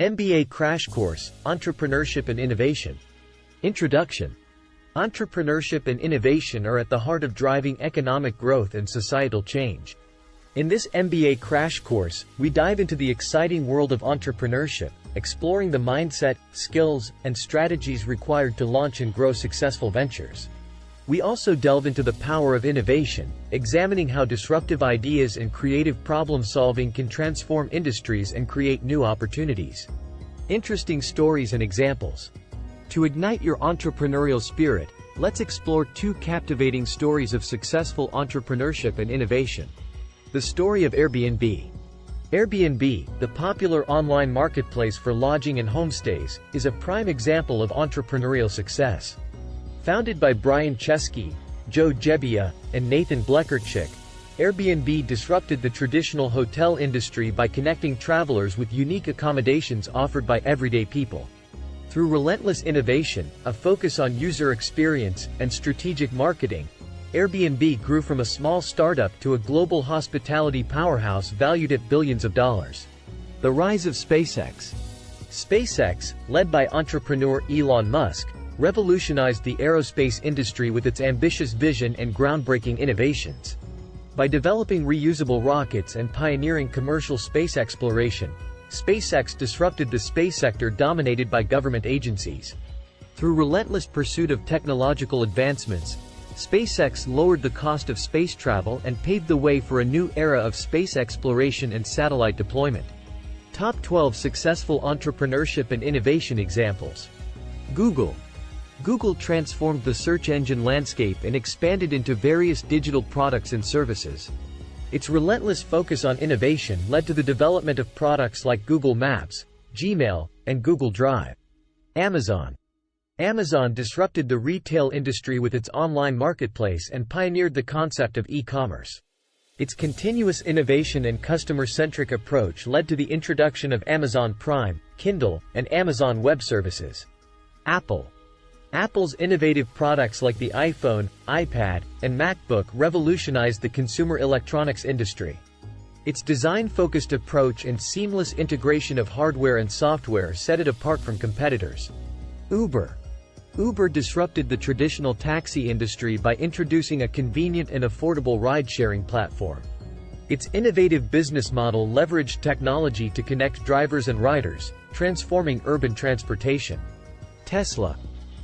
MBA Crash Course, Entrepreneurship and Innovation. Introduction. Entrepreneurship and innovation are at the heart of driving economic growth and societal change. In this MBA Crash Course, we dive into the exciting world of entrepreneurship, exploring the mindset, skills, and strategies required to launch and grow successful ventures. We also delve into the power of innovation, examining how disruptive ideas and creative problem-solving can transform industries and create new opportunities. Interesting stories and examples. To ignite your entrepreneurial spirit, let's explore two captivating stories of successful entrepreneurship and innovation. The story of Airbnb. Airbnb, the popular online marketplace for lodging and homestays, is a prime example of entrepreneurial success. Founded by Brian Chesky, Gebbia, and Nathan Blecharczyk, Airbnb disrupted the traditional hotel industry by connecting travelers with unique accommodations offered by everyday people. Through relentless innovation, a focus on user experience, and strategic marketing, Airbnb grew from a small startup to a global hospitality powerhouse valued at billions of dollars. The rise of SpaceX. SpaceX, led by entrepreneur Elon Musk, revolutionized the aerospace industry with its ambitious vision and groundbreaking innovations. By developing reusable rockets and pioneering commercial space exploration, SpaceX disrupted the space sector dominated by government agencies. Through relentless pursuit of technological advancements, SpaceX lowered the cost of space travel and paved the way for a new era of space exploration and satellite deployment. Top 12 Successful Entrepreneurship and Innovation Examples. Google. Google transformed the search engine landscape and expanded into various digital products and services. Its relentless focus on innovation led to the development of products like Google Maps, Gmail, and Google Drive. Amazon. Amazon disrupted the retail industry with its online marketplace and pioneered the concept of e-commerce. Its continuous innovation and customer-centric approach led to the introduction of Amazon Prime, Kindle, and Amazon Web Services. Apple. Apple's innovative products like the iPhone, iPad, and MacBook revolutionized the consumer electronics industry. Its design-focused approach and seamless integration of hardware and software set it apart from competitors. Uber. Uber disrupted the traditional taxi industry by introducing a convenient and affordable ride-sharing platform. Its innovative business model leveraged technology to connect drivers and riders, transforming urban transportation. Tesla.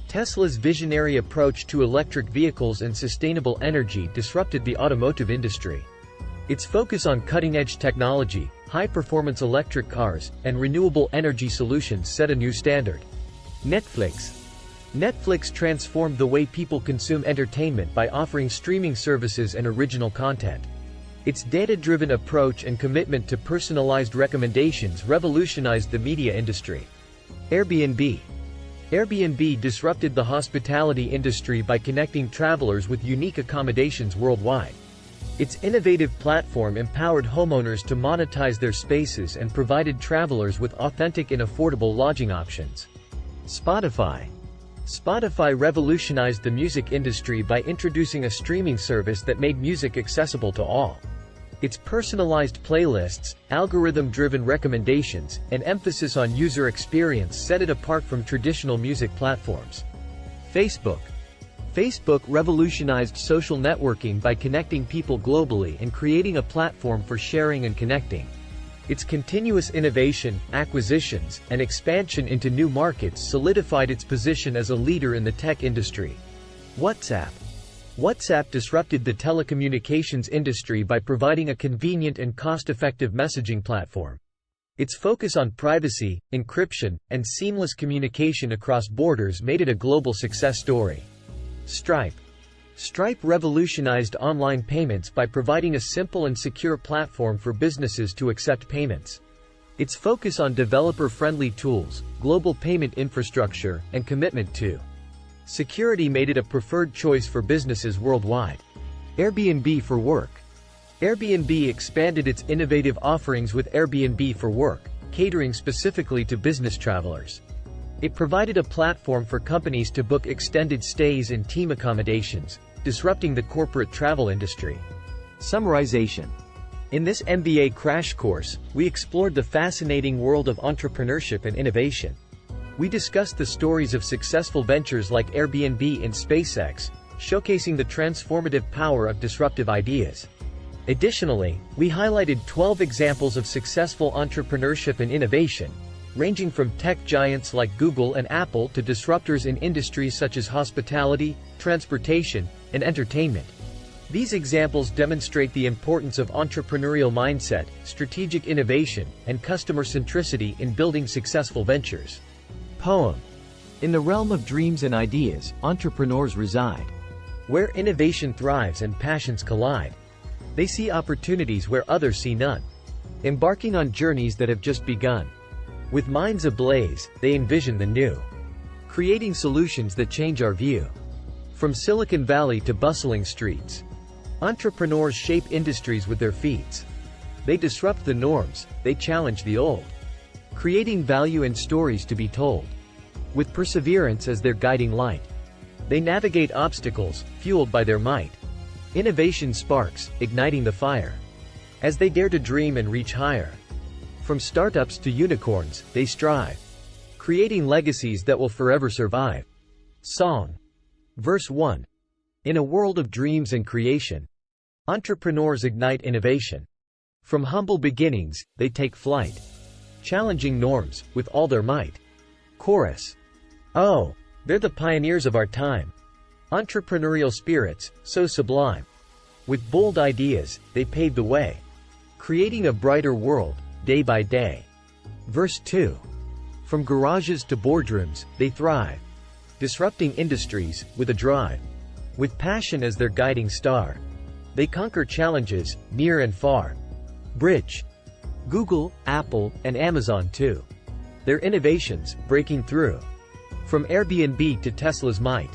Tesla's visionary approach to electric vehicles and sustainable energy disrupted the automotive industry. Its focus on cutting-edge technology, high-performance electric cars, and renewable energy solutions set a new standard. Netflix. Netflix transformed the way people consume entertainment by offering streaming services and original content. Its data-driven approach and commitment to personalized recommendations revolutionized the media industry. Airbnb. Airbnb disrupted the hospitality industry by connecting travelers with unique accommodations worldwide. Its innovative platform empowered homeowners to monetize their spaces and provided travelers with authentic and affordable lodging options. Spotify. Spotify revolutionized the music industry by introducing a streaming service that made music accessible to all. Its personalized playlists, algorithm-driven recommendations, and emphasis on user experience set it apart from traditional music platforms. Facebook. Facebook revolutionized social networking by connecting people globally and creating a platform for sharing and connecting. Its continuous innovation, acquisitions, and expansion into new markets solidified its position as a leader in the tech industry. WhatsApp. WhatsApp disrupted the telecommunications industry by providing a convenient and cost-effective messaging platform. Its focus on privacy, encryption, and seamless communication across borders made it a global success story. Stripe. Stripe revolutionized online payments by providing a simple and secure platform for businesses to accept payments. Its focus on developer-friendly tools, global payment infrastructure, and commitment to security made it a preferred choice for businesses worldwide. Airbnb for Work. Airbnb expanded its innovative offerings with Airbnb for Work, catering specifically to business travelers. It provided a platform for companies to book extended stays and team accommodations, disrupting the corporate travel industry. Summarization. In this MBA crash course, we explored the fascinating world of entrepreneurship and innovation. We discussed the stories of successful ventures like Airbnb and SpaceX, showcasing the transformative power of disruptive ideas. Additionally, we highlighted 12 examples of successful entrepreneurship and innovation, ranging from tech giants like Google and Apple to disruptors in industries such as hospitality, transportation, and entertainment. These examples demonstrate the importance of entrepreneurial mindset, strategic innovation, and customer centricity in building successful ventures. Poem. In the realm of dreams and ideas, entrepreneurs reside. Where innovation thrives and passions collide, they see opportunities where others see none. Embarking on journeys that have just begun. With minds ablaze, they envision the new, creating solutions that change our view. From Silicon Valley to bustling streets, entrepreneurs shape industries with their feet. They disrupt the norms, they challenge the old, creating value and stories to be told. With perseverance as their guiding light, they navigate obstacles, fueled by their might. Innovation sparks, igniting the fire, as they dare to dream and reach higher. From startups to unicorns, they strive, creating legacies that will forever survive. Song. Verse 1. In a world of dreams and creation, entrepreneurs ignite innovation. From humble beginnings, they take flight, challenging norms with all their might. Chorus. Oh, they're the pioneers of our time. Entrepreneurial spirits, so sublime. With bold ideas, they pave the way, creating a brighter world, day by day. Verse 2. From garages to boardrooms, they thrive, disrupting industries with a drive. With passion as their guiding star, they conquer challenges, near and far. Bridge. Google, Apple, and Amazon too. Their innovations, breaking through. From Airbnb to Tesla's might,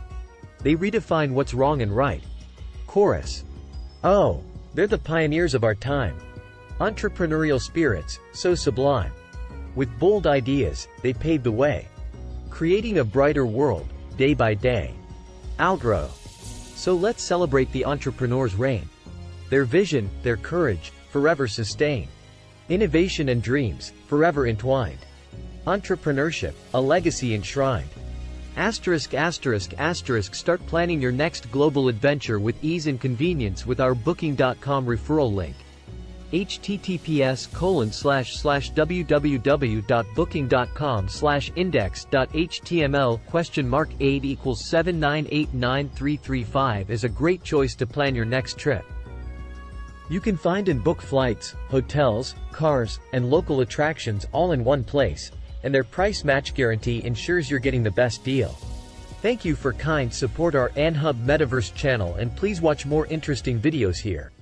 they redefine what's wrong and right. Chorus. Oh, they're the pioneers of our time. Entrepreneurial spirits, so sublime. With bold ideas, they pave the way, creating a brighter world, day by day. Outro. So let's celebrate the entrepreneur's reign. Their vision, their courage, forever sustain. Innovation and dreams, forever entwined. Entrepreneurship, a legacy enshrined. *****. Start planning your next global adventure with ease and convenience with our Booking.com referral link. https://www.booking.com/index.html?8 = 7989335 is a great choice to plan your next trip. You can find and book flights, hotels, cars, and local attractions all in one place, and their price match guarantee ensures you're getting the best deal. Thank you for kind support our AnHub Metaverse channel, and please watch more interesting videos here.